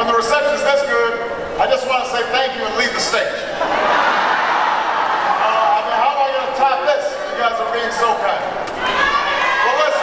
when the reception is this good, I just want to say thank you and leave the stage. I mean, how am I going to top this? You guys are being so kind. Well, listen.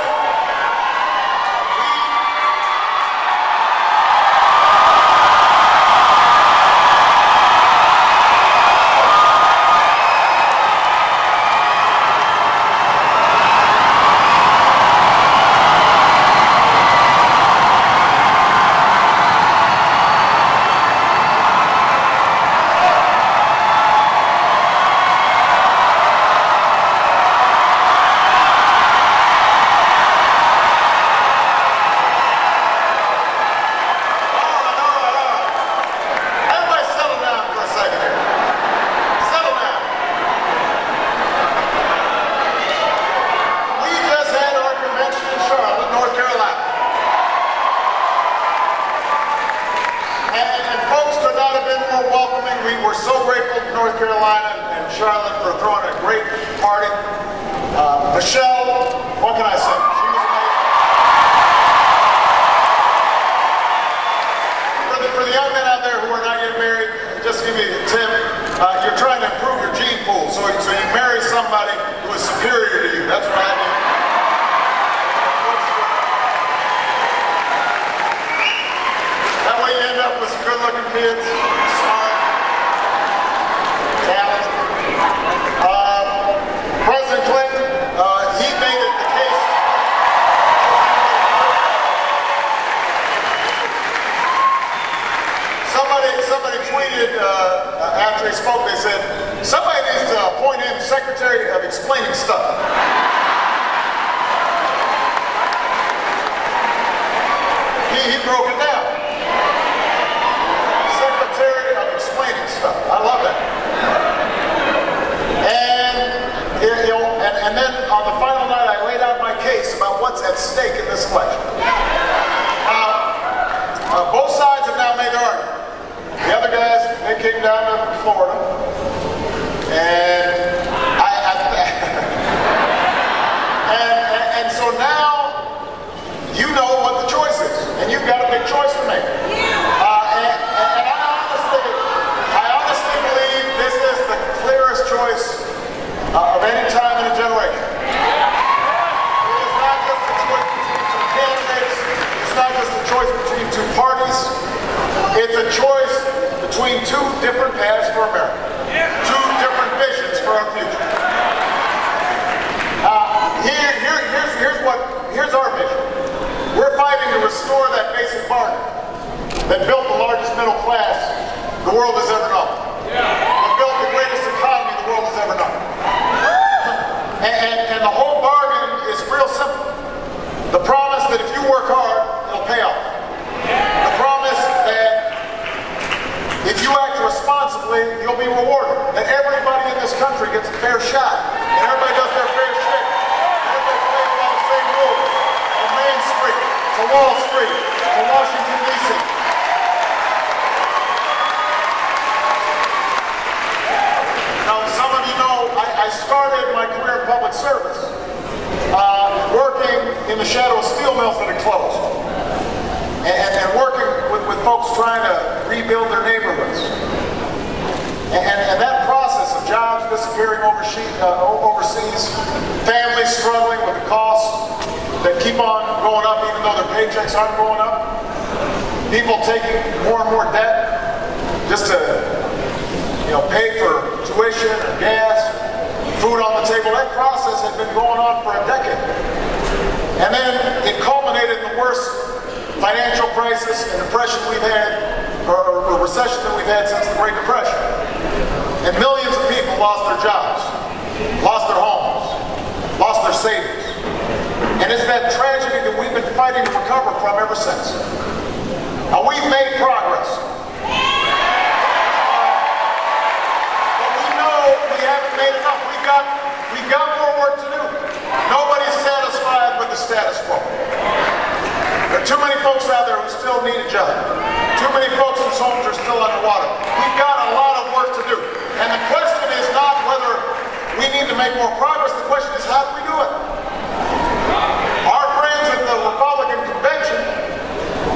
Our friends at the Republican convention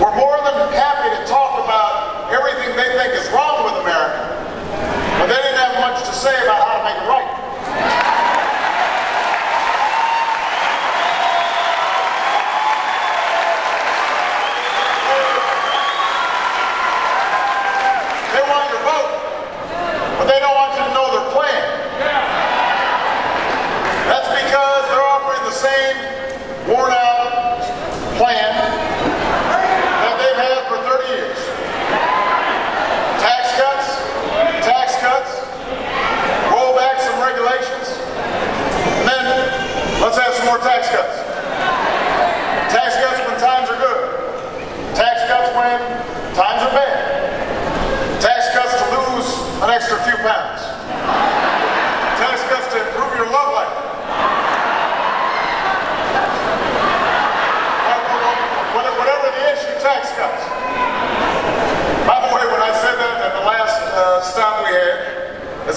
were more than happy to talk about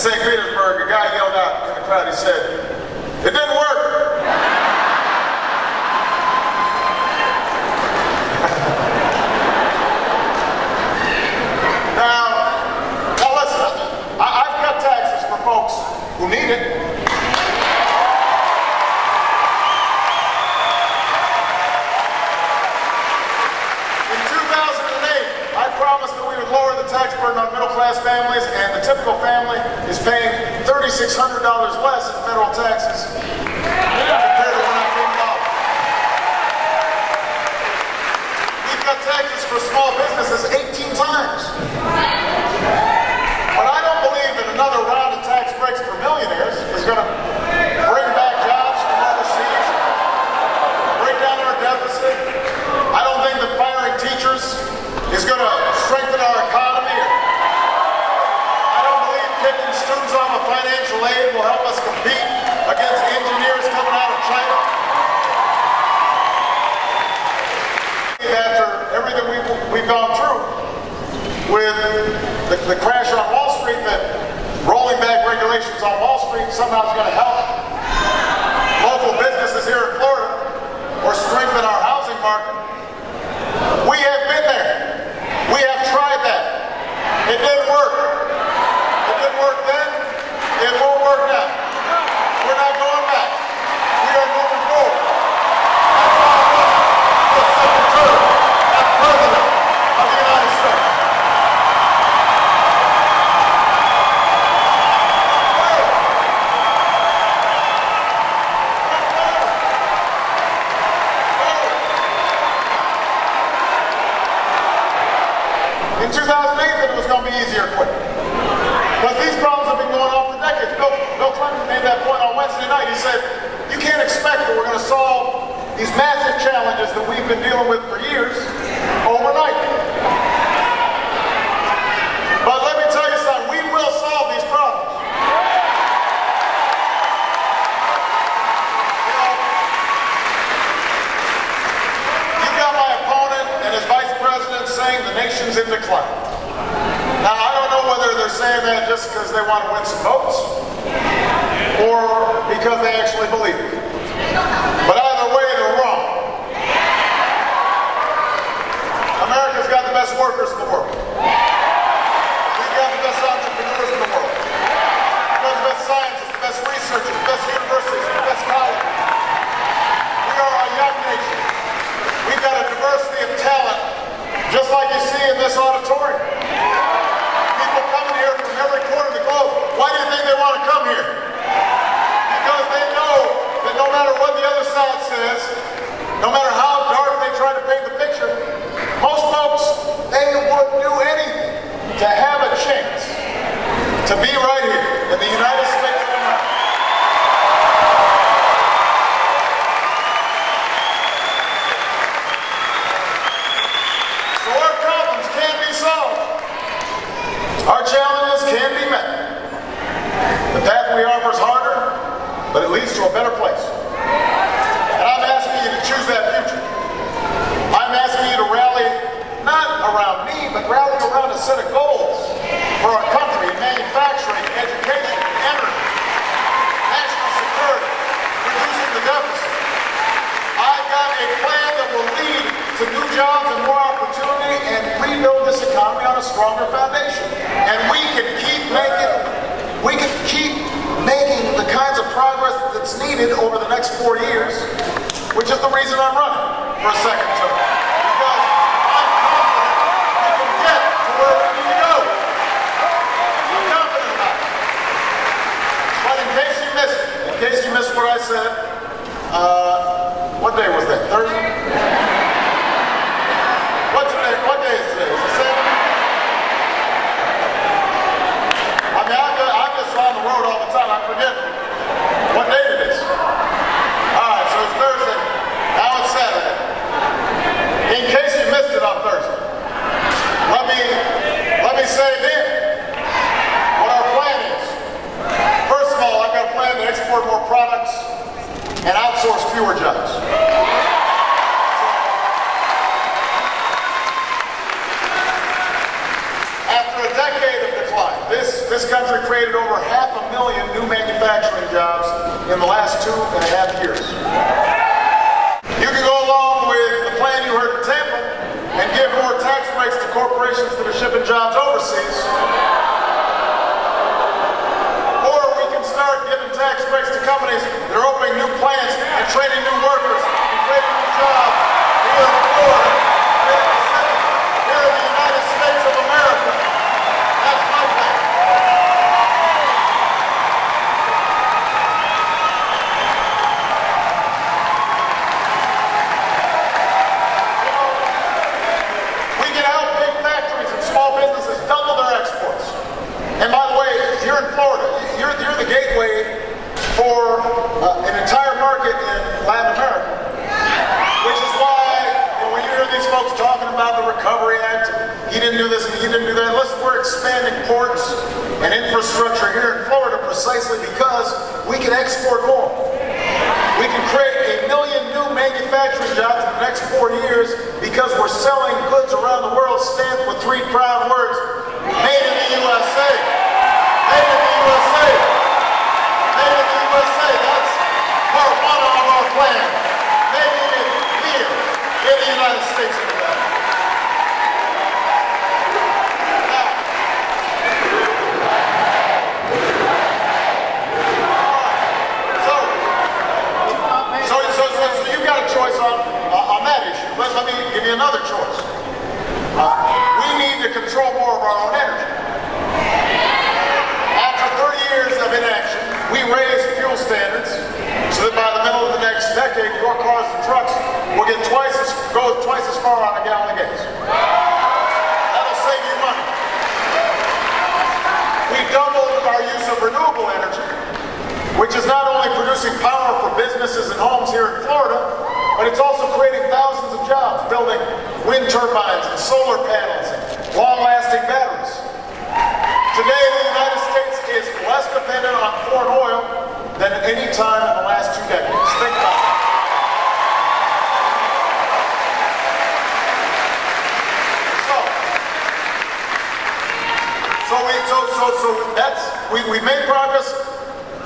St. Petersburg, a guy yelled out in the crowd, he said, "It didn't work." Now listen, I've cut taxes for folks who need it. In 2008, I promised that we would lower the tax burden on middle-class families, and the typical family is paying $3,600 less in federal taxes compared to when I came to office. We've cut taxes for small businesses 18 times. But I don't believe that another round of tax breaks for millionaires is going to bring back jobs from overseas, bring down our deficit. I don't think that firing teachers is going to strengthen our economy. I don't believe kicking students off of financial aid will help us compete against engineers coming out of China. After everything we've gone through with the crash on Wall Street, that rolling back regulations on Wall Street somehow is going to help local businesses here in Florida or strengthen our housing market. We have been there. We have tried that. It didn't work. It didn't work then. It won't work now. We're not going back. We are moving forward. That's President of the United States. In 2008, it was going to be easier quick. Because these problems have been going on for decades. Bill Clinton made that point on Wednesday night. He said, you can't expect that we're going to solve these massive challenges that we've been dealing with for years overnight. But let me tell you something, we will solve these problems. You've got my opponent and his vice president saying the nation's in decline. Now, I don't know whether they're saying that just because they want to win some votes or because they actually believe it. But either way, they're wrong. America's got the best workers in the world. We've got the best entrepreneurs in the world. We've got the best scientists, the best researchers, the best universities, the best colleges. We are a young nation. We've got a diversity of talent, just like you see in this auditorium. People coming here from every corner of the globe. Why do you think they want to come here? Because they know that no matter what the other side says, no matter how dark they try to paint the picture, most folks, they would do anything to have a chance to be right here in the United States of America. So our problems can be solved. Our challenges can be met. The path we offer is harder, but it leads to a better place. And I'm asking you to choose that future. I'm asking you to rally, not around me, but rally around a set of goals for our country in manufacturing, education, energy, national security, reducing the deficit. I've got a plan that will lead to new jobs and more opportunity and rebuild this economy on a stronger foundation. And we can keep making the kinds of progress that's needed over the next 4 years, which is the reason I'm running for a second term. Because I'm confident we can get to where we need to go. I'm confident about it. But in case you missed what I said, what day was that? Thursday? What day is today? Is it Saturday? I mean, I'm just on the road all the time. I forget what date it is. All right, so it's Thursday. Now it's Saturday. In case you missed it on Thursday, let me say again what our plan is. First of all, I've got a plan to export more products and outsource fewer jobs. this country created over 500,000 new manufacturing jobs in the last 2.5 years. You can go along with the plan you heard in Tampa and give more tax breaks to corporations that are shipping jobs overseas. Or we can start giving tax breaks to companies that are opening new plants and training new workers and creating new jobs here in Florida, here in Kissimmee, here in the United States of America. That's my plan. We can help big factories and small businesses double their exports. And by the way, here in Florida, you're the gateway for an entire market in Latin America. Which is why when you hear these folks talking about the Recovery Act, he didn't do this and he didn't do that. Listen, we're expanding ports and infrastructure here in Florida precisely because we can export more. We can create 1 million new manufacturing jobs in the next 4 years because we're selling goods around the world stamped with 3 proud words: made in the USA. Made in the USA. Made in the USA. That's part 1 of our plan. Making it here in the United States of America. So you've got a choice on that issue. Let me give you another choice. We need to control more of our own energy. After 30 years of inaction, we raised fuel standards so that by the middle of the next decade, your cars and trucks will go twice as far on a gallon of gas. That'll save you money. We doubled our use of renewable energy, which is not only producing power for businesses and homes here in Florida, but it's also creating thousands of jobs, building wind turbines and solar panels and long-lasting batteries. Today, the United States is less dependent on foreign oil than at any time in the last 2 decades. Think about it. So we made progress,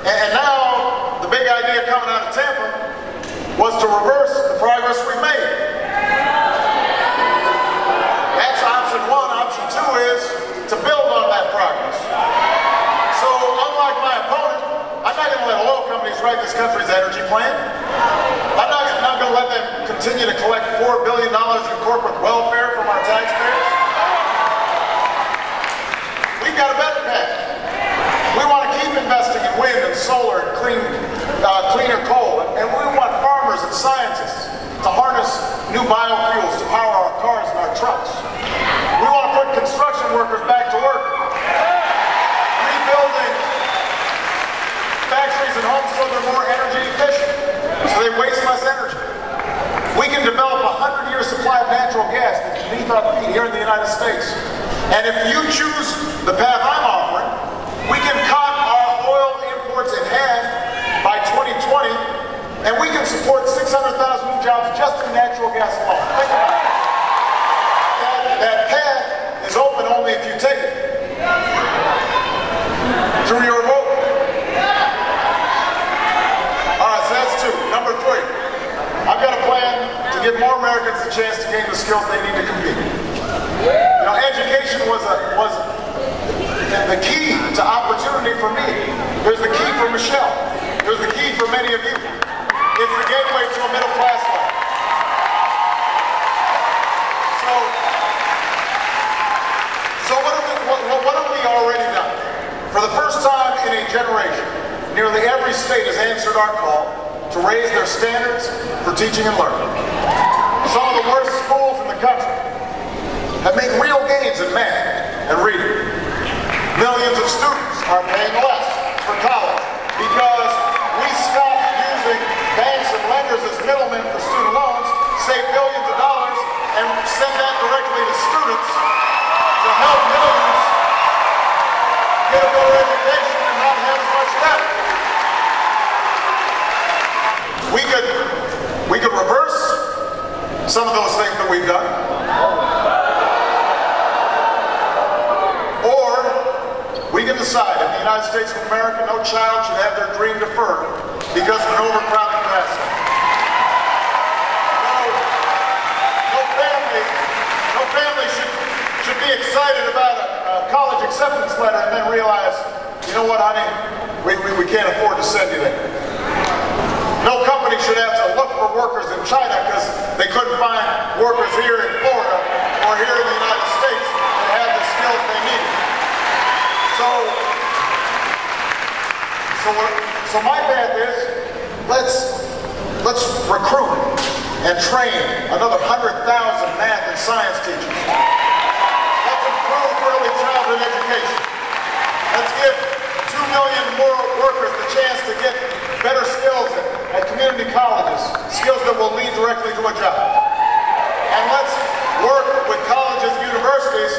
and now the big idea coming out of Tampa was to reverse the progress we've made. That's option 1. Option 2 is to build on that progress. So unlike my opponent, I'm not going to let oil companies write this country's energy plan. I'm not going to let them continue to collect $4 billion in corporate welfare from our taxpayers. We've got a better path. We want to keep investing in wind and solar and cleaner coal, and we want farmers and scientists to harness new biofuels to power our cars and our trucks. We want to put construction workers back to work, rebuilding factories and homes so they're more energy efficient, so they waste less energy. We can develop a 100-year supply of natural gas that's beneath our feet here in the United States. And if you choose the path I'm offering, we can cut our oil imports in half by 2020, and we can support 600,000 new jobs just in natural gas alone. Think about it. That path is open only if you take it. Through your vote. All right, so that's 2. Number 3. I've got a plan to give more Americans a chance to gain the skills they need to compete. You know, education was the key to opportunity for me. There's the key for Michelle. There's the key for many of you. It's the gateway to a middle class life. So what have we already done? For the first time in a generation, nearly every state has answered our call to raise their standards for teaching and learning. Some of the worst schools in the country have made real gains in math and reading. Millions of students are paying less for college because we stopped using banks and lenders as middlemen for student loans, save billions of dollars, and send that directly to students to help millions get a better education and not have as much debt. We could reverse some of those things that we've done. Or we can decide in the United States of America no child should have their dream deferred because of an overcrowded classroom. No family should be excited about a college acceptance letter and then realize, you know what, honey, we can't afford to send you there. No company should have to look for workers in China because they couldn't find workers here in Florida or here in the United States that had the skills they needed. So my path is, let's recruit and train another 100,000 math and science teachers. Let's improve early childhood education. Let's give 2 million more workers the chance to get better skills at community colleges, skills that will lead directly to a job. And let's work with colleges and universities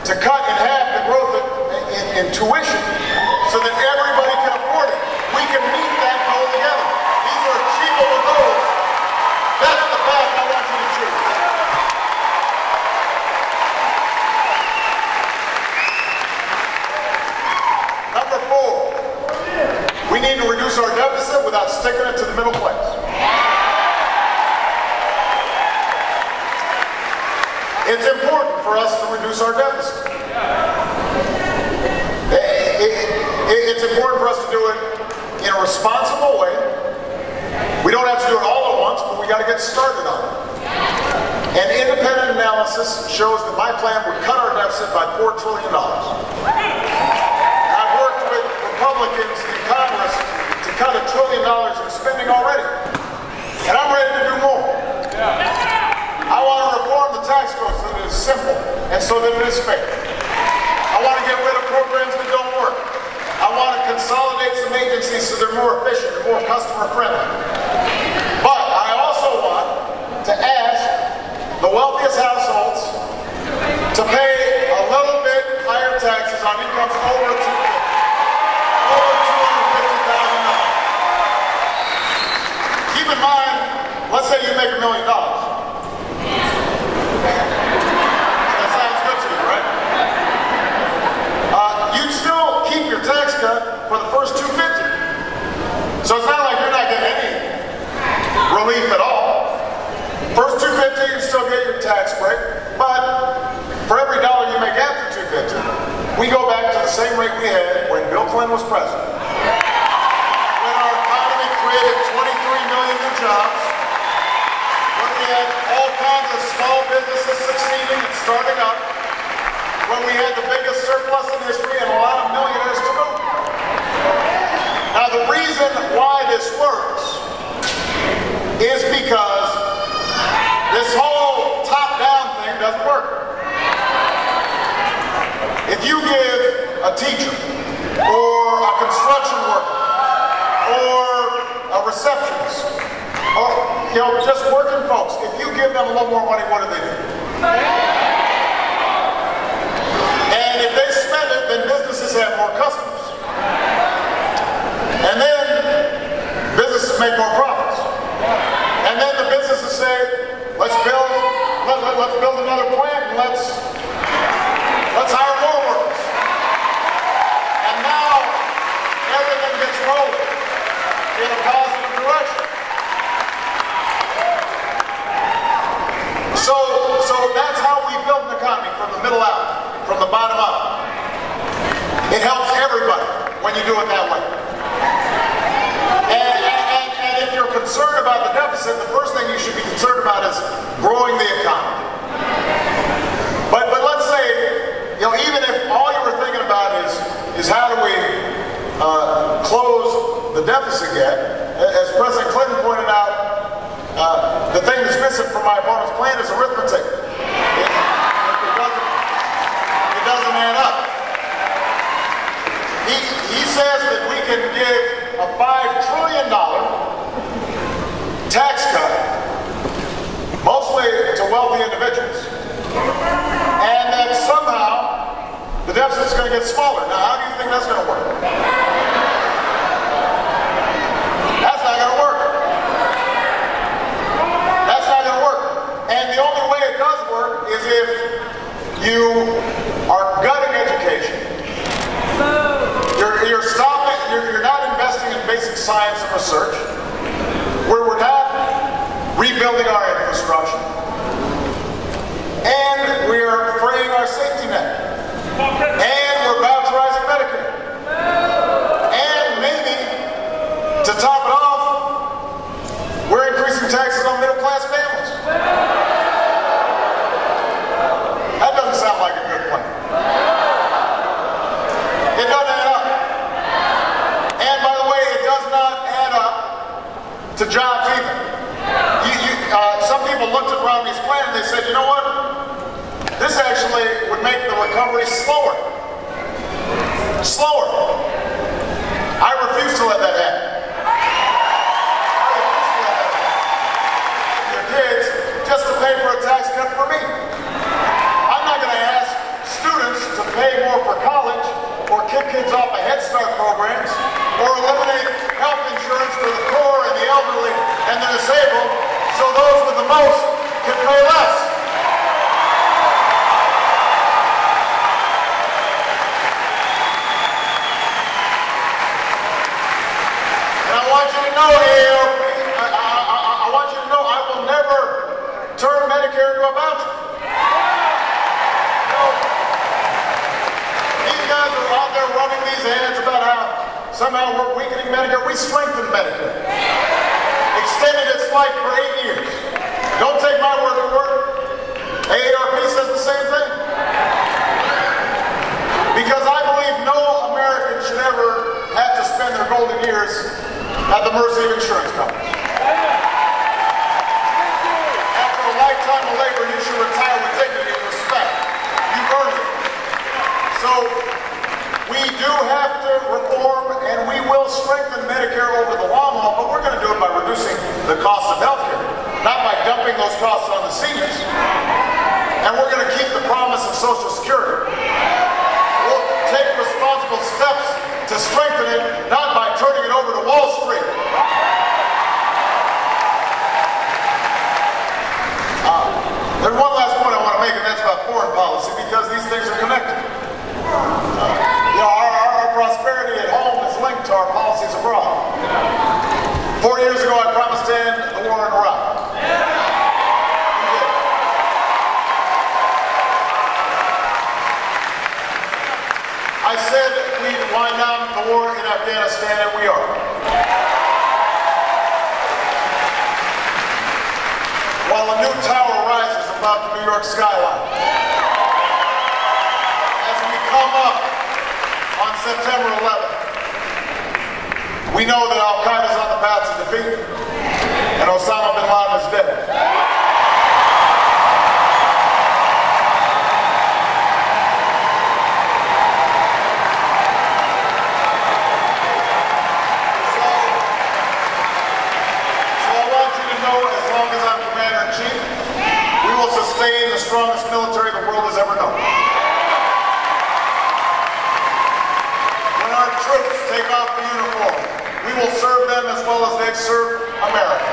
to cut in half the growth in tuition so that everybody can afford it. We can meet that goal together. These are achievable goals. That's the path I want you to choose. Number 4, we need to reduce our deficit without sticking it to the middle class. It's important for us to reduce our deficit. It's important for us to do it in a responsible way. We don't have to do it all at once, but we got to get started on it. An independent analysis shows that my plan would cut our deficit by $4 trillion. I've worked with Republicans in Congress to cut $1 trillion in spending already. And I'm ready to do more. I want to reform the tax code so that it is simple and so that it is fair. I want to get rid of programs that don't work. I want to consolidate some agencies so they're more efficient and more customer friendly. But I also want to ask the wealthiest households to pay a little bit higher taxes on incomes over $250,000. Keep in mind, let's say you make $1 million. That sounds good to you, right? You'd still keep your tax cut for the first $250,000. So it's not like you're not getting any relief at all. First $250,000, you still get your tax break, but for every dollar you make after $250,000, we go back to the same rate we had when Bill Clinton was president. When our economy created 23 million new jobs, when we had all kinds of small businesses succeeding and starting up, when we had the biggest surplus in history and a lot of millionaires to move. Now the reason why this works is because this whole top-down thing doesn't work. If you give a teacher or a construction worker or a receptionist or just working folks, if you give them a little more money, what do? And if they spend it, then businesses have more customers. And then businesses make more profits. And then the businesses say, let's build another plant and let's hire more workers. And now everything gets rolling in a positive direction. So that's how we build an economy, from the middle out, from the bottom up. It helps everybody when you do it that way. And if you're concerned about the deficit, the first thing you should be concerned about is growing the economy. But let's say, even if all you were thinking about is how do we close the deficit gap, as President Clinton pointed out, the thing that's missing from my opponent's plan is arithmetic. It doesn't add up. He says that we can give a $5 trillion tax cut, mostly to wealthy individuals, and that somehow the deficit's going to get smaller. Now, how do you think that's going to work? That's not going to work. That's not going to work. And the only way it does work is if you are gutting education, You're stopping, you're not investing in basic science and research. We're not rebuilding our infrastructure. And we are fraying our safety net. And we're voucherizing Medicare. And maybe, to top it off, we're increasing taxes on middle-class families. That doesn't sound like a good plan. It doesn't add up. And by the way, it does not add up to jobs either. Some people looked at Romney's plan and they said, you know what? This actually would make the recovery slower. Slower. I refuse to let that happen. Your kids just to pay for a tax cut for me. I'm not going to ask students to pay more for college or kick kids off of Head Start programs or eliminate health insurance for the poor and the elderly and the disabled so those with the most can pay less. And I want you to know, I want you to know I will never turn Medicare into a voucher. No. These guys are out there running these ads about how somehow we're weakening Medicare. We strengthened Medicare. Extended its life for 8 years. Don't take my word for it. AARP says the same thing. Because I believe no American should ever have to spend their golden years at the mercy of insurance companies. After a lifetime of labor, you should retire with dignity and respect. You've earned it. So, we do have to reform, and we will strengthen Medicare over the long haul, but we're going to do it by reducing the cost of health care, not by dumping those costs on the seniors. And we're going to keep the promise of Social Security. We'll take responsible steps to strengthen it, not by turning it over to Wall Street. There's one last point I want to make, and that's about foreign policy, because these things are connected. Our prosperity at home is linked to our policies abroad. 4 years ago, I promised to end the war in Iraq. I said we'd wind down the war in Afghanistan, and we are. While a new tower rises above the New York skyline, as we come up on September 11th, we know that Al-Qaeda is on the path to defeat, and Osama bin Laden is dead. So I want you to know, as long as I'm Commander-in-Chief, we will sustain the strongest military the world has ever known. Troops take off the uniform. We will serve them as well as they serve America.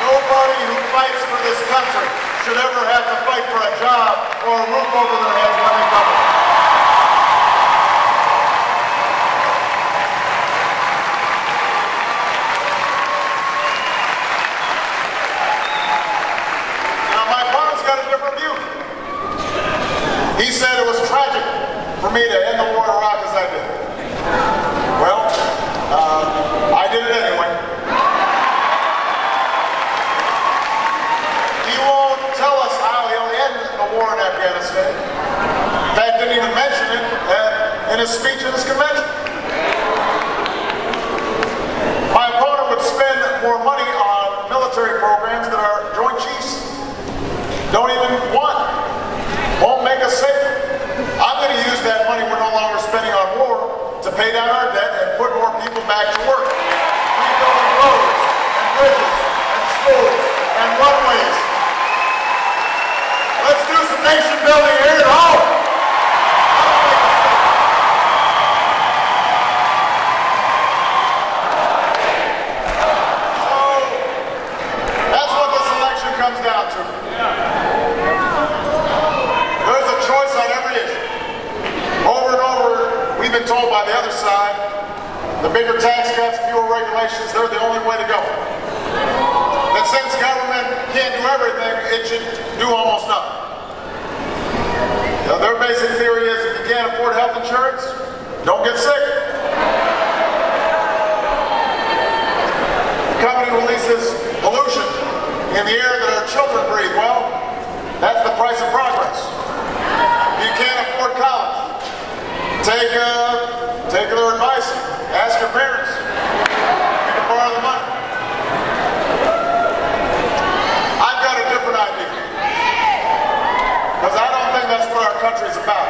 Nobody who fights for this country should ever have to fight for a job or a roof over their heads when they come. Now, my opponent's got a different view. He said it was tragic for me to end the war in Iraq as I did. Well, I did it anyway. He won't tell us how he'll end the war in Afghanistan. In fact, didn't even mention it in his speech at his convention. My opponent would spend more money on military programs that our Joint Chiefs don't even want. Won't make us safer. I'm going to use that money we're no longer spending on war to pay down our debt and put more people back to work. Rebuilding roads and bridges and schools and runways. Let's do some nation building here at home. So, that's what this election comes down to. There's a choice on every issue. Over and over, the bigger tax cuts, fewer regulations, they're the only way to go. That since government can't do everything, it should do almost nothing. Their basic theory is if you can't afford health insurance, don't get sick. The company releases pollution in the air that our children breathe. Well, that's the price of progress. You can't afford college. Take their advice. Ask your parents. You can borrow the money. I've got a different idea. Because I don't think that's what our country's about.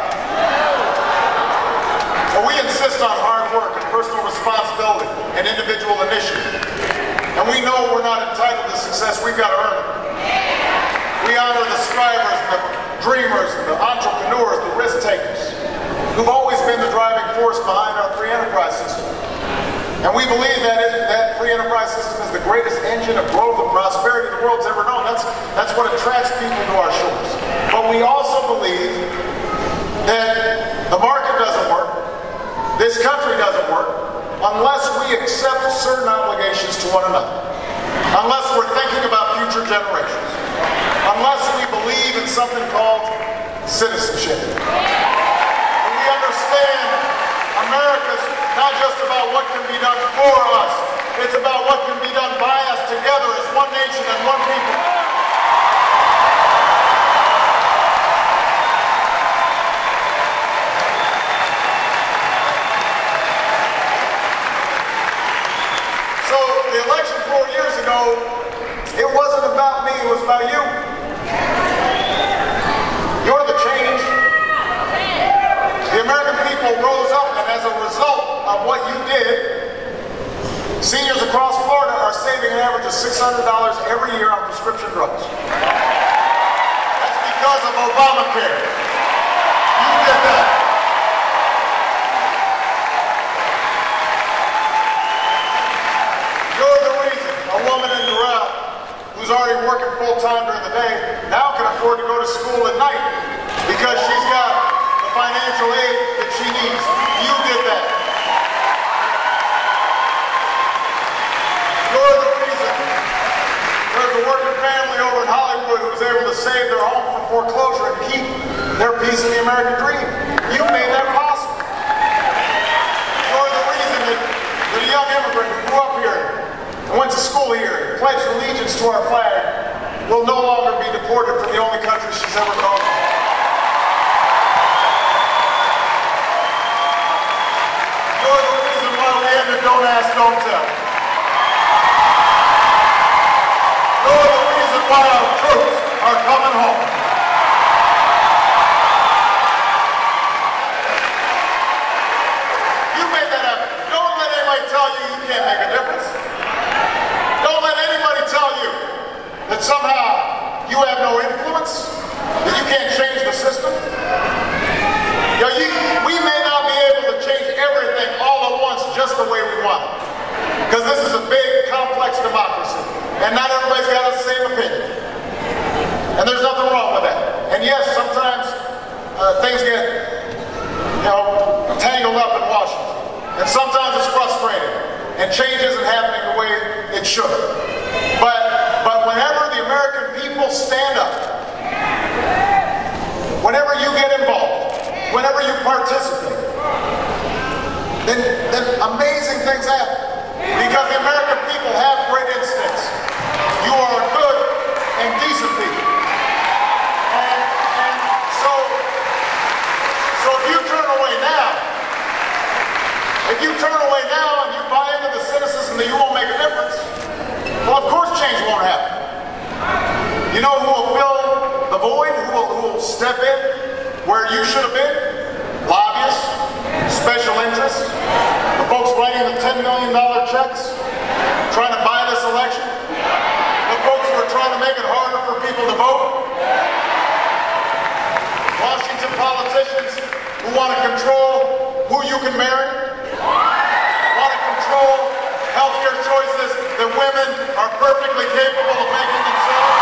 But we insist on hard work and personal responsibility and individual initiative. And we know we're not entitled to success, we've got to earn it. We honor the strivers, the dreamers, the entrepreneurs, the risk takers, who've always been the driving force behind our free enterprise system. And we believe that free enterprise system is the greatest engine of growth and prosperity the world's ever known. That's what attracts people to our shores. But we also believe that the market doesn't work, this country doesn't work, unless we accept certain obligations to one another, unless we're thinking about future generations, unless we believe in something called citizenship. And we understand America's not just about what can be done for us, it's about what can be done by us together as one nation and one people. So the election 4 years ago, it wasn't about me, it was about you. You're the change. The American people rose up, and as a result of what you did, seniors across Florida are saving an average of $600 every year on prescription drugs. That's because of Obamacare. You did that. You're the reason a woman in Doral, who's already working full-time during the day, now can afford to go to school at night because she's got the financial aid that she needs. You did that. You're the reason there's a working family over in Hollywood who was able to save their home from foreclosure and keep their piece of the American dream. You made that possible. You're the reason that a young immigrant who grew up here and went to school here, pledged allegiance to our flag, will no longer be deported from the only country she's ever called home. You're the reason why we ended Don't Ask, Don't Tell. You're the reason why our troops are coming home. You made that happen. Don't let anybody tell you you can't make a difference. Don't let anybody tell you that somehow you have no influence, that you can't change the system. We may not be able to change everything all at once just the way we want it. Because this is a big, complex democracy. And not everybody's got the same opinion. And there's nothing wrong with that. And yes, sometimes things get, tangled up in Washington. And sometimes it's frustrating. And change isn't happening the way it should. But whenever the American people stand up, whenever you get involved, whenever you participate, then amazing things happen. Because the American people have great instincts. You are good and decent people. And so if you turn away now, and you buy into the cynicism that you won't make a difference, well, of course change won't happen. You know who will fill the void? Who will step in where you should have been? Lobbyists, special interests, the folks writing the $10 million checks, trying to buy this election, the folks who are trying to make it harder for people to vote, Washington politicians who want to control who you can marry, want to control healthcare choices that women are perfectly capable of making themselves.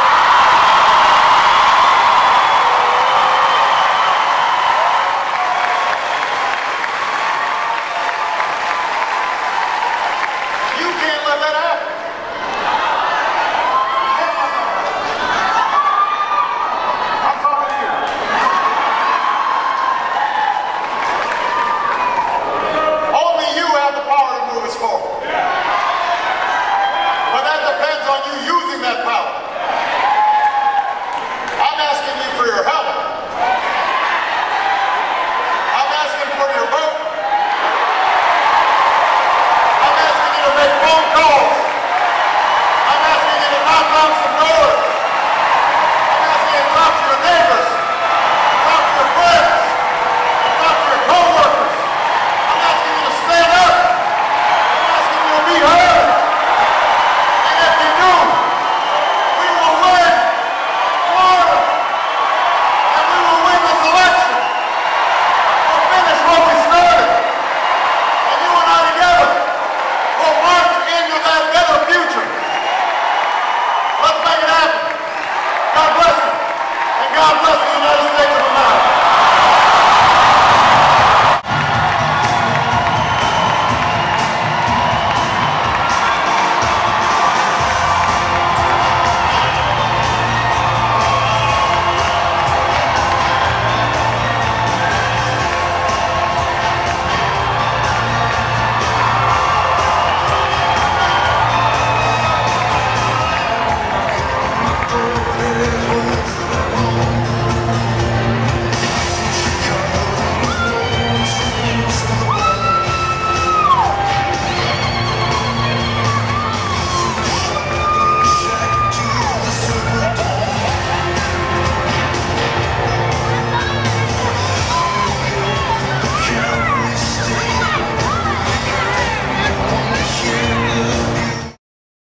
bless the United